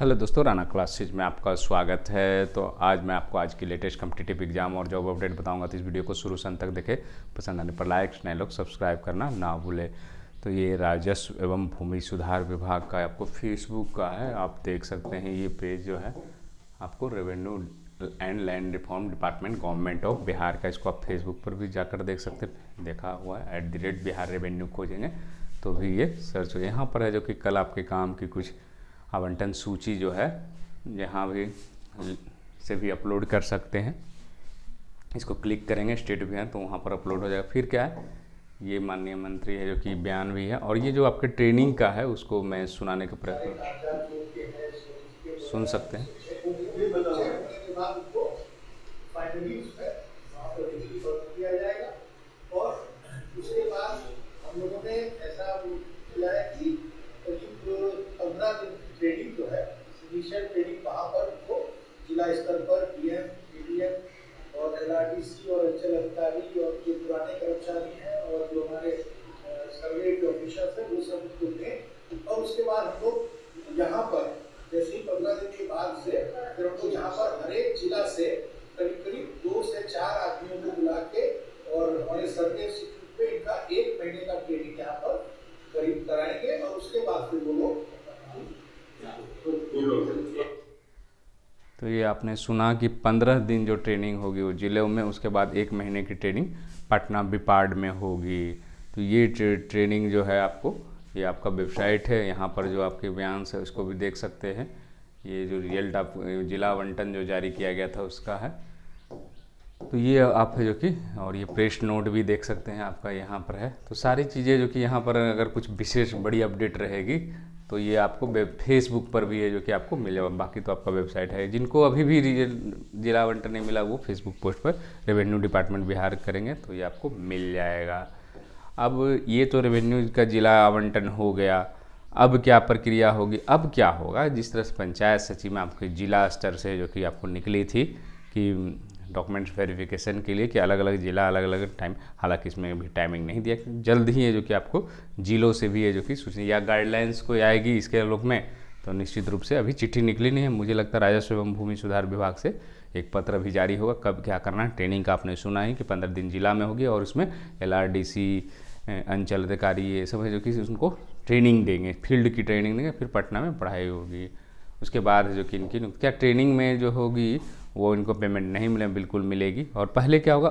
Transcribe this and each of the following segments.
Hello दोस्तों, Rana classes में आपका स्वागत है। तो आज की लेटेस्ट कॉम्पिटिटिव एग्जाम और जॉब अपडेट बताऊंगा। तो इस वीडियो को शुरू से अंत तक देखें। पसंद आने पर लाइक, नए लोग सब्सक्राइब करना ना भूलें। तो ये राजस्व एवं भूमि सुधार विभाग का आपको फेसबुक का है, आप देख सकते हैं। ये पेज जो है आपको revenue and land reform department government of Bihar का, इसको आप फेसबुक पर भी जाकर देख सकते हैं। देखा हुआ है @बिहार रेवेन्यू खोजेंगे तो भी ये सर्च हो। यहाँ पर है जो कि कल आपके काम की कुछ आवंटन सूची जो है यहाँ भी से भी अपलोड कर सकते हैं। इसको क्लिक करेंगे स्टेट बिहार तो वहाँ पर अपलोड हो जाएगा। फिर क्या है, ये माननीय मंत्री है जो कि बयान भी है, और ये जो आपके ट्रेनिंग का है उसको मैं सुनाने का प्रयत्न सुन सकते हैं। और उसके बाद हम लोगों ने ऐसा किया है कि 15 दिन की ट्रेनिंग जो है, इनिशियल ट्रेनिंग वहाँ पर उनको जिला स्तर पर डीएम, एडीएम और एलआरडीसी और अंचल अधिकारी और जो पुराने कर्मचारी हैं और जो हमारे सर्वे के ऑफिसर्स हैं वो सब उनको दें। और उसके बाद हम लोग यहाँ पर जैसे ही 15 दिन के बाद से फिर हम लोग यहाँ पर हर एक जिला से करीब करीब 2 से 4 आदमियों को बुला के और हमारे सर्वे इंस्टीट्यूट पे इनका 1 महीने का ट्रेनिंग यहाँ पर करीब कराएंगे। और उसके बाद फिर वो लोग तो ये आपने सुना कि 15 दिन जो ट्रेनिंग होगी वो जिलों में, उसके बाद 1 महीने की ट्रेनिंग पटना बिपाड में होगी। तो ये ट्रेनिंग जो है आपको, ये आपका वेबसाइट है, यहाँ पर जो आपके बयान है उसको भी देख सकते हैं। ये जो रिजल्ट आप जिला आवंटन जो जारी किया गया था उसका है। तो ये आप है जो कि, और ये प्रेस नोट भी देख सकते हैं आपका यहाँ पर है। तो सारी चीज़ें जो कि यहाँ पर अगर कुछ विशेष बड़ी अपडेट रहेगी तो ये आपको फेसबुक पर भी है जो कि आपको मिलेगा। बाकी तो आपका वेबसाइट है। जिनको अभी भी जिला आवंटन नहीं मिला वो फेसबुक पोस्ट पर रेवेन्यू डिपार्टमेंट बिहार करेंगे तो ये आपको मिल जाएगा। अब ये तो रेवेन्यू का जिला आवंटन हो गया। अब क्या प्रक्रिया होगी, अब क्या होगा, जिस तरह से पंचायत सचिव में आपके जिला स्तर से जो कि आपको निकली थी कि डॉक्यूमेंट्स वेरिफिकेशन के लिए कि अलग अलग जिला अलग अलग टाइम, हालांकि इसमें भी टाइमिंग नहीं दिया, जल्द ही है जो कि आपको जिलों से भी है जो कि सूचना या गाइडलाइंस को आएगी इसके लोग में। तो निश्चित रूप से अभी चिट्ठी निकली नहीं है। मुझे लगता है राजस्व एवं भूमि सुधार विभाग से एक पत्र भी जारी होगा। कब क्या करना है, ट्रेनिंग का आपने सुना है कि 15 दिन जिला में होगी और उसमें LRDC अंचल अधिकारी ये सब है जो कि उनको ट्रेनिंग देंगे, फील्ड की ट्रेनिंग देंगे, फिर पटना में पढ़ाई होगी। उसके बाद जो कि इनकी क्या ट्रेनिंग में जो होगी वो इनको पेमेंट नहीं मिले, बिल्कुल मिलेगी। और पहले क्या होगा,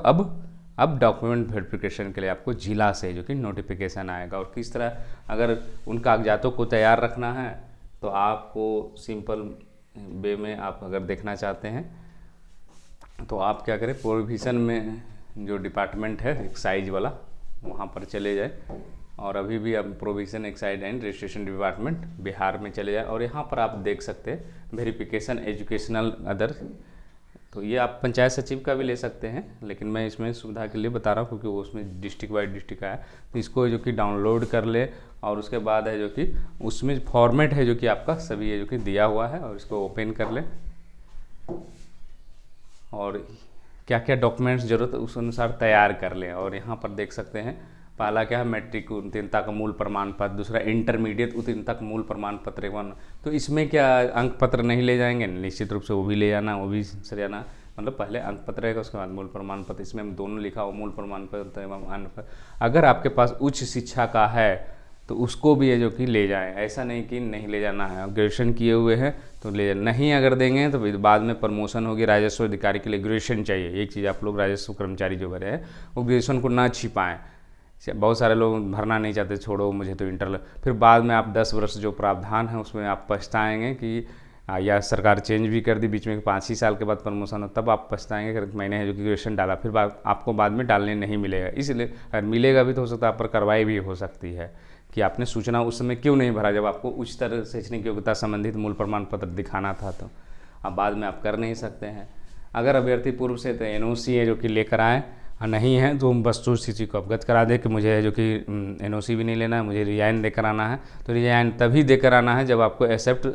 अब डॉक्यूमेंट वेरिफिकेशन के लिए आपको जिला से जो कि नोटिफिकेशन आएगा। और किस तरह अगर उन कागजातों को तैयार रखना है तो आपको सिंपल वे में आप अगर देखना चाहते हैं तो आप क्या करें, प्रोविज़न में जो डिपार्टमेंट है एक्साइज वाला वहाँ पर चले जाए, और अभी भी अब provision excise and registration department Bihar में चले जाए और यहाँ पर आप देख सकते हैं वेरिफिकेशन एजुकेशनल अदर। तो ये आप पंचायत सचिव का भी ले सकते हैं, लेकिन मैं इसमें सुविधा के लिए बता रहा हूँ क्योंकि वो उसमें डिस्ट्रिक्ट वाइज डिस्ट्रिक्ट है। तो इसको जो कि डाउनलोड कर ले और उसके बाद है जो कि उसमें फॉर्मेट है जो कि आपका सभी है जो कि दिया हुआ है, और इसको ओपन कर ले और क्या क्या डॉक्यूमेंट्स जरूरत है उस अनुसार तैयार कर लें। और यहाँ पर देख सकते हैं पहला क्या है, मैट्रिक उत्तीर्णता का मूल प्रमाण पत्र, दूसरा इंटरमीडिएट उत्तीर्णता का मूल प्रमाण पत्र एवं। तो इसमें क्या अंक पत्र नहीं ले जाएंगे, निश्चित रूप से वो भी ले जाना, वो भी सर जाना। मतलब पहले अंक पत्र रहेगा उसके बाद मूल प्रमाण पत्र, इसमें दोनों लिखा हो, मूल प्रमाण पत्र एवं अन्य। अगर आपके पास उच्च शिक्षा का है तो उसको भी है जो कि ले जाएं, ऐसा नहीं कि नहीं ले जाना है। ग्रेजुएशन किए हुए हैं तो ले नहीं अगर देंगे तो बाद में प्रमोशन होगी। राजस्व अधिकारी के लिए ग्रेजुएशन चाहिए। एक चीज़ आप लोग राजस्व कर्मचारी जो भरे हैं वो ग्रेजुएशन को ना छिपाएं। बहुत सारे लोग भरना नहीं चाहते, छोड़ो मुझे तो इंटर, फिर बाद में आप 10 वर्ष जो प्रावधान है उसमें आप पछताएंगे कि या सरकार चेंज भी कर दी बीच में 5 ही साल के बाद प्रमोशन हो, तब आप पछताएंगे कि मैंने है जो कि ग्रेजुएशन डाला, फिर आपको बाद में डालने नहीं मिलेगा। इसलिए अगर मिलेगा भी तो हो सकता है आप पर कार्रवाई भी हो सकती है कि आपने सूचना उस समय क्यों नहीं भरा जब आपको उच्चतर शैक्षणिक योग्यता संबंधित मूल प्रमाण पत्र दिखाना था। तो अब बाद में आप कर नहीं सकते हैं। अगर अभ्यर्थी पूर्व से तो NOC है जो कि लेकर आए, नहीं है तो हम वस्तु स्थिति को अवगत करा दे कि मुझे है जो कि NOC भी नहीं लेना है, मुझे रिजाइन देकर आना है। तो रिजाइन तभी देकर आना है जब आपको एक्सेप्ट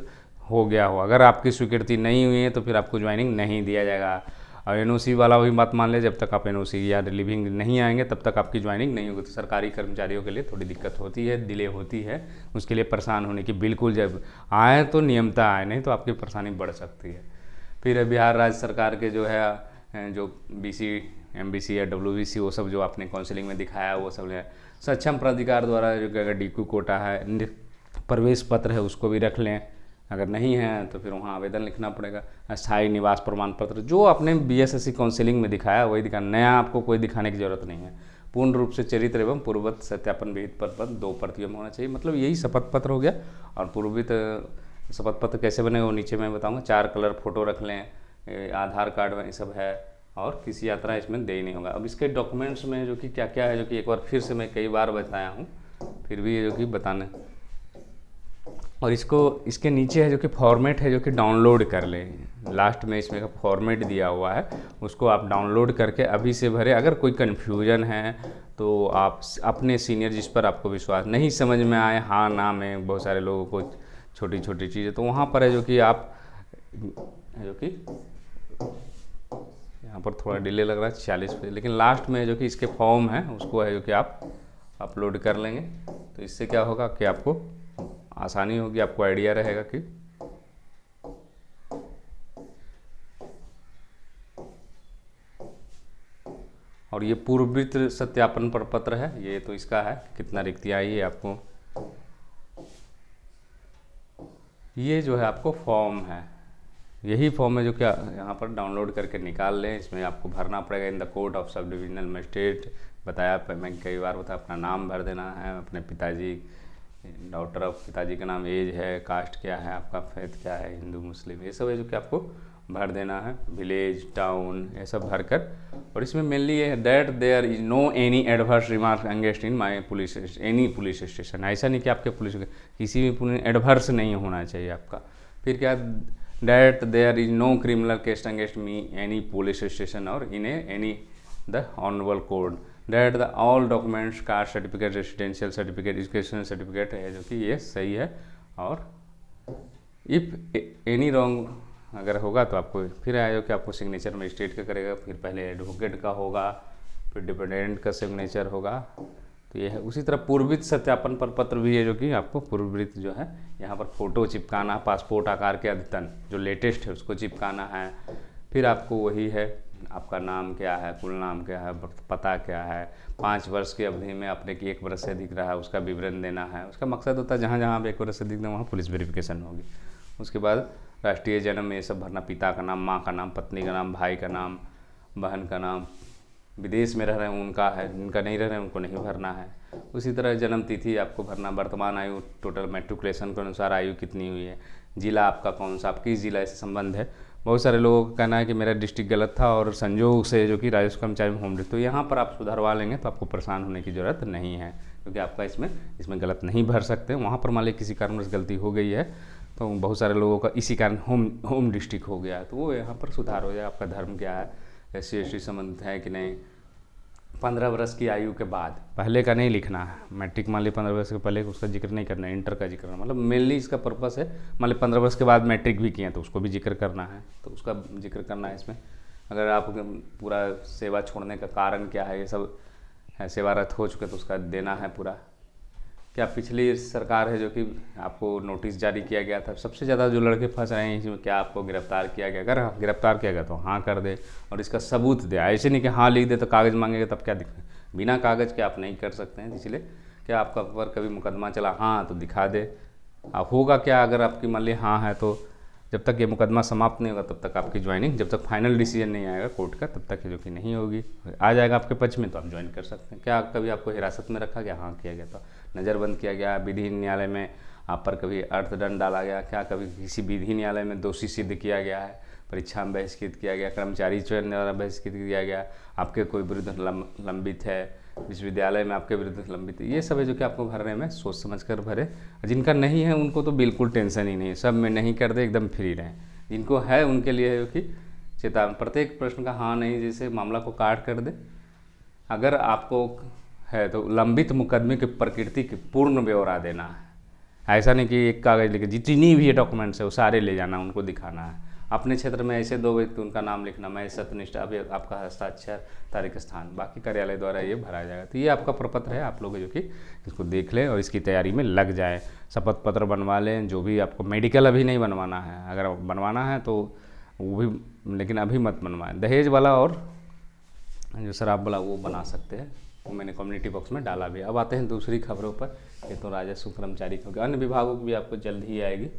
हो गया हो। अगर आपकी स्वीकृति नहीं हुई है तो फिर आपको ज्वाइनिंग नहीं दिया जाएगा। और एनओसी वाला भी बात मान ले, जब तक आप एनओसी या रिलीविंग नहीं आएंगे तब तक आपकी ज्वाइनिंग नहीं होगी। तो सरकारी कर्मचारियों के लिए थोड़ी दिक्कत होती है, डिले होती है, उसके लिए परेशान होने की बिल्कुल, जब आए तो नियमता आए, नहीं तो आपकी परेशानी बढ़ सकती है। फिर बिहार राज्य सरकार के जो है जो BC MBC या WBC वो सब जो आपने काउंसलिंग में दिखाया वो सब है। सक्षम प्राधिकार द्वारा जो अगर DQ कोटा है, प्रवेश पत्र है, उसको भी रख लें। अगर नहीं है तो फिर वहाँ आवेदन लिखना पड़ेगा। अस्थायी निवास प्रमाण पत्र जो आपने BSSC काउंसलिंग में दिखाया वही दिखाना, नया आपको कोई दिखाने की ज़रूरत नहीं है। पूर्ण रूप से चरित्र एवं पूर्ववत सत्यापन विहित पत्र 2 प्रतियों में होना चाहिए। मतलब यही शपथ पत्र हो गया। और पूर्ववित शपथ पत्र कैसे बने वो नीचे मैं बताऊँगा। 4 कलर फोटो रख लें, आधार कार्ड में ये सब है, और किसी यात्रा इसमें दे ही नहीं होगा। अब इसके डॉक्यूमेंट्स में जो कि क्या क्या है, जो कि एक बार फिर से मैं कई बार बताया हूँ, फिर भी जो कि बताने, और इसके नीचे है जो कि फॉर्मेट है, जो कि डाउनलोड कर लें। लास्ट में इसमें का फॉर्मेट दिया हुआ है, उसको आप डाउनलोड करके अभी से भरें। अगर कोई कन्फ्यूजन है तो आप अपने सीनियर जिस पर आपको विश्वास, नहीं समझ में आए, हाँ ना में बहुत सारे लोगों को छोटी छोटी चीज़ें, तो वहाँ पर है जो कि आप जो कि यहाँ पर थोड़ा डिले लग रहा है 40 पे, लेकिन लास्ट में जो कि इसके फॉर्म है उसको है जो कि आप अपलोड कर लेंगे। तो इससे क्या होगा कि आपको आसानी होगी, आपको आइडिया रहेगा कि और ये पूर्ववृत्त सत्यापन प्रपत्र है, ये तो इसका है कितना रिक्तियाँ आई है आपको। ये जो है आपको फॉर्म है, यही फॉर्म है जो क्या यहाँ पर डाउनलोड करके निकाल लें। इसमें आपको भरना पड़ेगा in the court of sub divisional magistrate, बताया मैं कई बार बताया, अपना नाम भर देना है, अपने पिताजी, डॉटर ऑफ पिताजी का नाम, एज है, कास्ट क्या है, आपका फेथ क्या है, हिंदू मुस्लिम, ये सब है जो कि आपको भर देना है। विलेज, टाउन, ये सब भर कर, और इसमें मेनली ये है that there is no any adverse remark against in my police any police station. ऐसा नहीं कि आपके पुलिस किसी भी पुलिस एडवर्स नहीं होना चाहिए आपका। फिर क्या, that there is no criminal case against me any police station or in any the honourable court, that the all documents, caste certificate, residential certificate, education certificate है जो कि ये सही है। और इफ़ एनी रॉन्ग अगर होगा तो आपको फिर आया कि आपको सिग्नेचर मजिस्ट्रेट का करेगा, फिर पहले एडवोकेट का होगा, फिर डिपेंडेंट का सिग्नेचर होगा। तो ये है। उसी तरह पूर्ववृत्त सत्यापन प्रपत्र भी है जो कि आपको पूर्ववृत्त जो है यहाँ पर फ़ोटो चिपकाना, पासपोर्ट आकार के अद्यतन जो लेटेस्ट है उसको चिपकाना है। फिर आपको वही है, आपका नाम क्या है, कुल नाम क्या है, पता क्या है, 5 वर्ष की अवधि में अपने की 1 वर्ष से अधिक रहा है उसका विवरण देना है। उसका मकसद होता है जहाँ जहाँ आप 1 वर्ष से अधिक दें वहाँ पुलिस वेरिफिकेशन होगी। उसके बाद राष्ट्रीय जन्म, ये सब भरना, पिता का नाम, माँ का नाम, पत्नी का नाम, भाई का नाम, बहन का नाम, विदेश में रह रहे हैं उनका है, जिनका नहीं रह रहे हैं उनको नहीं भरना है। उसी तरह जन्म तिथि आपको भरना, वर्तमान आयु, टोटल मैट्रिकुलेशन के अनुसार आयु कितनी हुई है, जिला आपका कौन सा, आप किस जिला से संबंध है। बहुत सारे लोगों का कहना है कि मेरा डिस्ट्रिक्ट गलत था और संजोग से जो कि राजस्व कर्मचारी में होम डिस्ट्रिक्ट, तो यहाँ पर आप सुधरवा लेंगे तो आपको परेशान होने की ज़रूरत नहीं है, क्योंकि आपका इसमें गलत नहीं भर सकते। वहाँ पर मान लीजिए किसी कारणवश गलती हो गई है तो बहुत सारे लोगों का इसी कारण होम डिस्ट्रिक्ट हो गया है, तो वो यहाँ पर सुधार हो जाए। आपका धर्म क्या है, SC/ST संबंधित है कि नहीं, 15 वर्ष की आयु के बाद, पहले का नहीं लिखना है। मैट्रिक मान ली 15 वर्ष के पहले उसका जिक्र नहीं करना है, इंटर का जिक्र करना, मतलब मेनली इसका पर्पस है मान ली 15 वर्ष के बाद मैट्रिक भी किए तो उसको भी जिक्र करना है, तो उसका जिक्र करना है इसमें। अगर आप पूरा सेवा छोड़ने का कारण क्या है, ये सब है, सेवारत हो चुके तो उसका देना है पूरा। क्या पिछली सरकार है जो कि आपको नोटिस जारी किया गया था, सबसे ज़्यादा जो लड़के फंस रहे हैं इसमें, क्या आपको गिरफ्तार किया गया, अगर गिरफ्तार किया गया तो हाँ कर दे और इसका सबूत दे। ऐसे नहीं कि हाँ लिख दे तो कागज़ मांगेगा तब क्या दिखा, बिना कागज़ के आप नहीं कर सकते हैं। इसलिए क्या आपका पर कभी मुकदमा चला हाँ तो दिखा दे। अब होगा क्या, अगर आपकी मान ली हाँ है तो जब तक ये मुकदमा समाप्त नहीं होगा तब तक आपकी ज्वाइनिंग, जब तक फाइनल डिसीजन नहीं आएगा कोर्ट का तब तक जो कि नहीं होगी। आ जाएगा आपके पक्ष में तो आप ज्वाइन कर सकते हैं। क्या कभी आपको हिरासत में रखा गया, हाँ किया गया, तो नज़रबंद किया गया, विधि न्यायालय में आप पर कभी अर्थदंड डाला गया, क्या कभी किसी विधि न्यायालय में दोषी सिद्ध किया गया है, परीक्षा में बहिष्कृत किया गया, कर्मचारी चयन द्वारा बहिष्कृत किया गया, आपके कोई विरुद्ध लंबित है, विश्वविद्यालय में आपके विरुद्ध लंबित है, ये सब है जो कि आपको भरने में सोच समझ कर भरे। जिनका नहीं है उनको तो बिल्कुल टेंशन ही नहीं है, सब में नहीं कर दे, एकदम फ्री रहें। जिनको है उनके लिए है कि चेतावनी, प्रत्येक प्रश्न का हाँ नहीं जैसे मामला को काट कर दे। अगर आपको है तो लंबित मुकदमे की प्रकृति की पूर्ण ब्यौरा देना है, ऐसा नहीं कि एक कागज़ लेके जितनी भी डॉक्यूमेंट्स है वो सारे ले जाना, उनको दिखाना है। अपने क्षेत्र में ऐसे 2 व्यक्ति, उनका नाम लिखना, मैं सत्यनिष्ठ, अभी आपका हस्ताक्षर, तारीख, स्थान, बाकी कार्यालय द्वारा ये भरा जाएगा। तो ये आपका प्रपत्र है, आप लोग जो कि इसको देख लें और इसकी तैयारी में लग जाएँ। शपथ पत्र बनवा लें, जो भी आपको, मेडिकल अभी नहीं बनवाना है, अगर बनवाना है तो वो भी, लेकिन अभी मत बनवाएं। दहेज वाला और जो शराब वाला वो बना सकते हैं, वो मैंने कम्युनिटी बॉक्स में डाला भी। अब आते हैं दूसरी खबरों पर। ये तो राजस्व कर्मचारी की होगी, अन्य विभागों की भी आपको जल्द ही आएगी।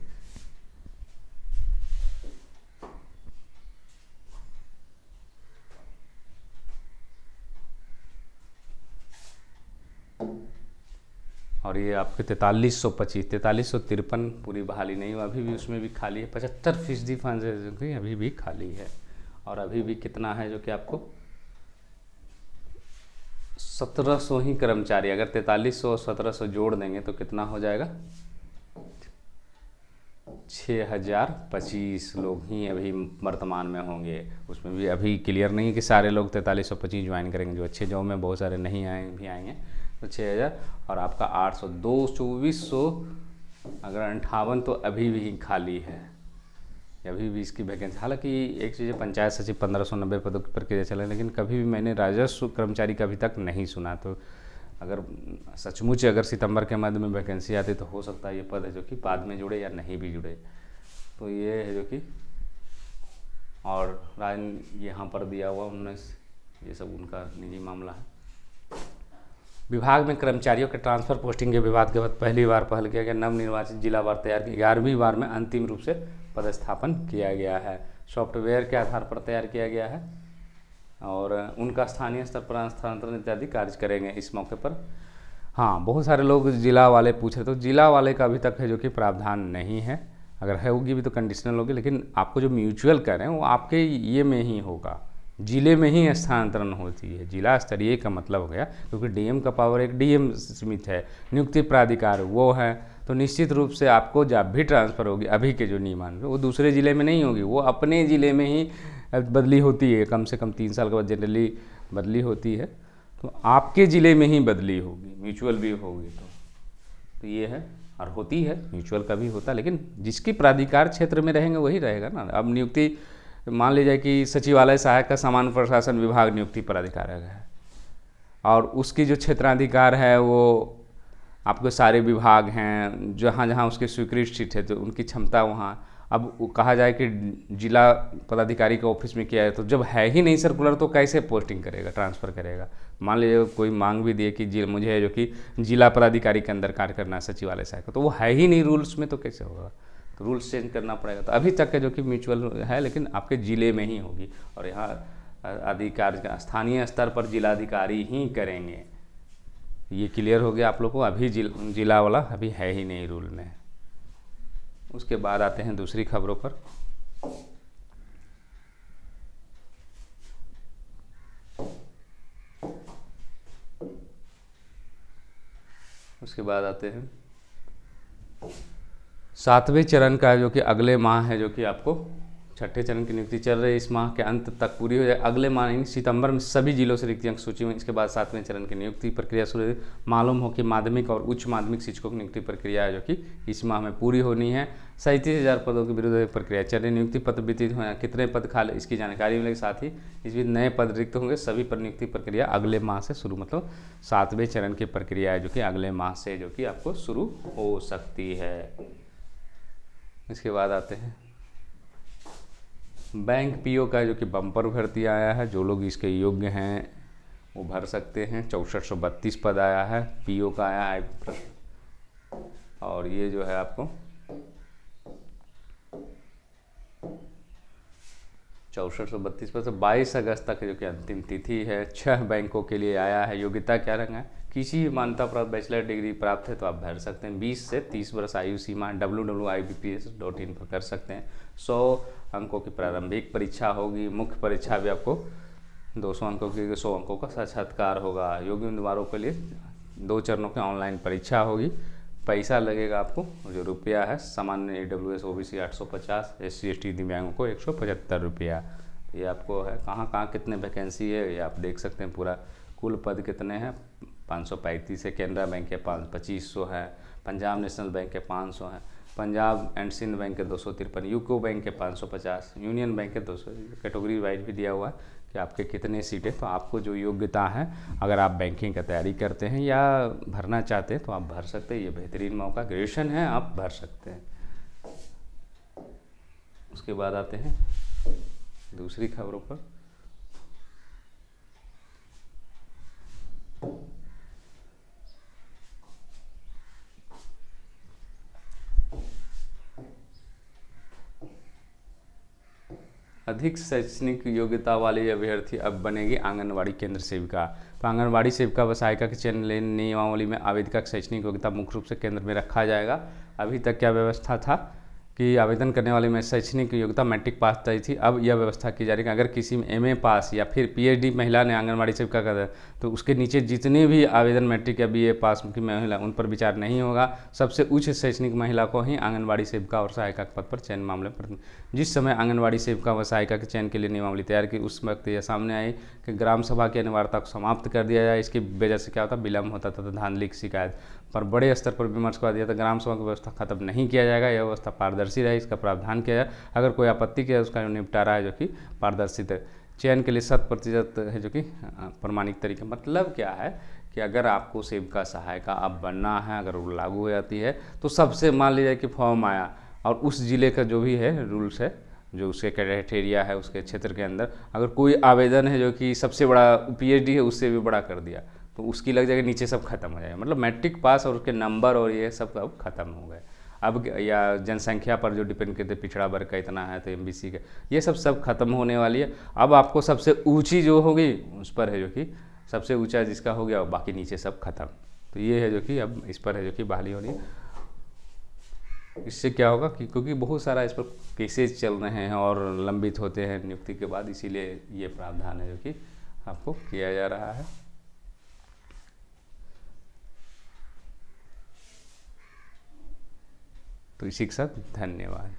और ये आपके 4353 पूरी बहाली नहीं हुआ, अभी भी उसमें भी खाली है। 75% फंड अभी भी खाली है। और अभी भी कितना है जो कि आपको 1700 ही कर्मचारी, अगर 4300 और 1700 जोड़ देंगे तो कितना हो जाएगा, 6025 लोग ही अभी वर्तमान में होंगे। उसमें भी अभी क्लियर नहीं है कि सारे लोग 4325 ज्वाइन करेंगे, जो अच्छे जॉब में बहुत सारे नहीं आए भी आएंगे तो 6000, और आपका 800, 2400, अगर 58 तो अभी भी खाली है, अभी भी इसकी वैकेंसी। हालांकि एक चीज़ है, पंचायत सचिव 1590 पदों की प्रक्रिया चले, लेकिन कभी भी मैंने राजस्व कर्मचारी का अभी तक नहीं सुना। तो अगर सचमुच अगर सितंबर के मध्य में वैकेंसी आती तो हो सकता है ये पद है जो कि बाद में जुड़े या नहीं भी जुड़े। तो ये है जो कि, और यहाँ पर दिया हुआ 19, ये सब उनका निजी मामला है। विभाग में कर्मचारियों के ट्रांसफ़र पोस्टिंग के विवाद के बाद पहली बार पहल किया गया, नवनिर्वाचित जिलावार तैयार की 11वीं बार में अंतिम रूप से पदस्थापन किया गया है। सॉफ्टवेयर के आधार पर तैयार किया गया है और उनका स्थानीय स्तर पर स्थानांतरण इत्यादि कार्य करेंगे इस मौके पर। हाँ, बहुत सारे लोग जिला वाले पूछ रहे, तो जिला वाले का अभी तक है जो कि प्रावधान नहीं है, अगर है होगी भी तो कंडीशनल होगी, लेकिन आपको जो म्यूचुअल कर रहे हैं वो आपके ये में ही होगा, जिले में ही स्थानांतरण होती है। जिला स्तरीय का मतलब हो गया, क्योंकि डीएम का पावर एक डीएम सीमित है, नियुक्ति प्राधिकार वो है, तो निश्चित रूप से आपको जब भी ट्रांसफ़र होगी अभी के जो नियमान वो दूसरे ज़िले में नहीं होगी, वो अपने ज़िले में ही बदली होती है, कम से कम 3 साल के बाद जनरली बदली होती है, तो आपके ज़िले में ही बदली होगी, म्यूचुअल भी होगी। तो ये है, और होती है म्यूचुअल का भी होता है, लेकिन जिसकी प्राधिकार क्षेत्र में रहेंगे वही रहेगा ना। अब नियुक्ति मान लीजिए कि सचिवालय सहायक का सामान्य प्रशासन विभाग नियुक्ति प्राधिकार है, और उसकी जो क्षेत्राधिकार है वो आपके सारे विभाग हैं, जहाँ जहाँ उसके स्वीकृत सीट है तो उनकी क्षमता वहाँ। अब कहा जाए कि जिला पदाधिकारी के ऑफिस में किया है, तो जब है ही नहीं सर्कुलर तो कैसे पोस्टिंग करेगा, ट्रांसफ़र करेगा। मान लीजिए कोई मांग भी दिए कि मुझे जो कि जिला पदाधिकारी के अंदर कार्य करना है सचिवालय सहायक, तो वो है ही नहीं रूल्स में, तो कैसे होगा, तो रूल्स चेंज करना पड़ेगा। तो अभी तक के जो कि म्यूचुअल है, लेकिन आपके ज़िले में ही होगी, और यहाँ अधिकारी स्थानीय स्तर पर जिलाधिकारी ही करेंगे। ये क्लियर हो गया आप लोग को। अभी जिला वाला अभी है ही नहीं रूल में। उसके बाद आते हैं दूसरी खबरों पर। उसके बाद आते हैं 7वें चरण का, जो कि अगले माह है, जो कि आपको 6ठे चरण की नियुक्ति चल रही है, इस माह के अंत तक पूरी हो जाए। अगले माह यानी सितंबर में सभी जिलों से रिक्तियां सूची में, इसके बाद 7वें चरण की नियुक्ति प्रक्रिया शुरू। मालूम हो कि माध्यमिक और उच्च माध्यमिक शिक्षकों की नियुक्ति प्रक्रिया है जो कि इस माह में पूरी होनी है। 37,000 पदों के विरुद्ध प्रक्रिया चल रही। नियुक्ति पद वितरित हो, कितने पद खाली इसकी जानकारी मिलेगी, साथ ही इस बीच नए पद रिक्त होंगे। सभी पर नियुक्ति प्रक्रिया अगले माह से शुरू, मतलब 7वें चरण की प्रक्रिया है जो कि अगले माह से जो कि आपको शुरू हो सकती है। इसके बाद आते हैं बैंक पीओ का, जो कि बम्पर भर्ती आया है। जो लोग इसके योग्य हैं वो भर सकते हैं। 6432 पद आया है, पीओ का आया है प्रश्न। और ये जो है आपको 6432 पद, 22 अगस्त तक जो कि अंतिम तिथि है। 6 बैंकों के लिए आया है। योग्यता क्या रंगा है, किसी भी मान्यता प्राप्त बैचलर डिग्री प्राप्त है तो आप भर सकते हैं। 20 से 30 वर्ष आयु सीमा www.ibps.in पर कर सकते हैं। 100 अंकों की प्रारंभिक परीक्षा होगी। मुख्य परीक्षा भी आपको 200 अंकों की, 100 अंकों का साक्षात्कार होगा। योग्य उम्मीदवारों के लिए 2 चरणों की ऑनलाइन परीक्षा होगी। पैसा लगेगा आपको जो रुपया है, सामान्य AWS OBC 850, SC ST दिव्यांगों को 175 रुपया। ये आपको है कहाँ कहाँ कितने वैकेंसी है ये आप देख सकते हैं। पूरा कुल पद कितने हैं, 535 है। कैनरा बैंक के 2500 है, पंजाब नेशनल बैंक के 500 है। पंजाब एंड सिंध बैंक के 253, यूको बैंक के 550, यूनियन बैंक के 200। कैटेगरी वाइज भी दिया हुआ है कि आपके कितने सीटें, तो आपको जो योग्यता है, अगर आप बैंकिंग का तैयारी करते हैं या भरना चाहते हैं तो आप भर सकते हैं। ये बेहतरीन मौका, ग्रेजुएशन है आप भर सकते हैं। उसके बाद आते हैं दूसरी खबरों पर। अधिक शैक्षणिक योग्यता वाले अभ्यर्थी अब बनेगी आंगनवाड़ी केंद्र सेविका। तो आंगनवाड़ी सेविका व सहायिका के चयन नियमावली में आवेदिका की शैक्षणिक योग्यता मुख्य रूप से केंद्र में रखा जाएगा। अभी तक क्या व्यवस्था था कि आवेदन करने वाले में शैक्षणिक योग्यता मैट्रिक पास तय थी। अब यह व्यवस्था की जा रही है कि अगर किसी में एमए पास या फिर पीएचडी महिला ने आंगनवाड़ी सेविका का तो उसके नीचे जितने भी आवेदन मैट्रिक या बीए पास की महिला, उन पर विचार नहीं होगा। सबसे उच्च शैक्षणिक महिला को ही आंगनवाड़ी सेविका और सहायिका के पद पर चयन मामले पर। जिस समय आंगनवाड़ी सेविका व सहायिका के चयन के लिए नियमावली तैयार की, उस वक्त यह सामने आई कि ग्राम सभा की अनिवार्यता को समाप्त कर दिया जाए। इसकी वजह से क्या होता, विलम्ब होता था, धांधली की शिकायत पर बड़े स्तर पर विमर्श कर दिया था। ग्राम सभा की व्यवस्था खत्म नहीं किया जाएगा, यह व्यवस्था पारदर्शी रहे, इसका प्रावधान किया जाए। अगर कोई आपत्ति किया उसका निपटारा है जो कि पारदर्शी है। चयन के लिए 100% है जो कि प्रमाणिक तरीके। मतलब क्या है कि अगर आपको सेविका सहायिका अब बनना है, अगर वो लागू हो जाती है तो सबसे मान लीजिए कि फॉर्म आया और उस ज़िले का जो भी है रूल्स है, जो उसके क्राइटेरिया है, उसके क्षेत्र के अंदर अगर कोई आवेदन है जो कि सबसे बड़ा पीएचडी है उससे भी बड़ा कर दिया तो उसकी लग जाएगी, नीचे सब खत्म हो जाएगा। मतलब मैट्रिक पास और उसके नंबर और ये सब अब खत्म हो गए। अब या जनसंख्या पर जो डिपेंड करते, पिछड़ा वर्ग का इतना है तो एमबीसी का, ये सब खत्म होने वाली है। अब आपको सबसे ऊंची जो होगी उस पर है जो कि सबसे ऊंचा जिसका हो गया, बाकी नीचे सब खत्म। तो ये है जो कि अब इस पर है जो कि बहाली हो रही है। इससे क्या होगा कि क्योंकि बहुत सारा इस पर केसेस चल रहे हैं और लंबित होते हैं नियुक्ति के बाद, इसीलिए ये प्रावधान है जो कि आपको किया जा रहा है। तो इसी के साथ धन्यवाद।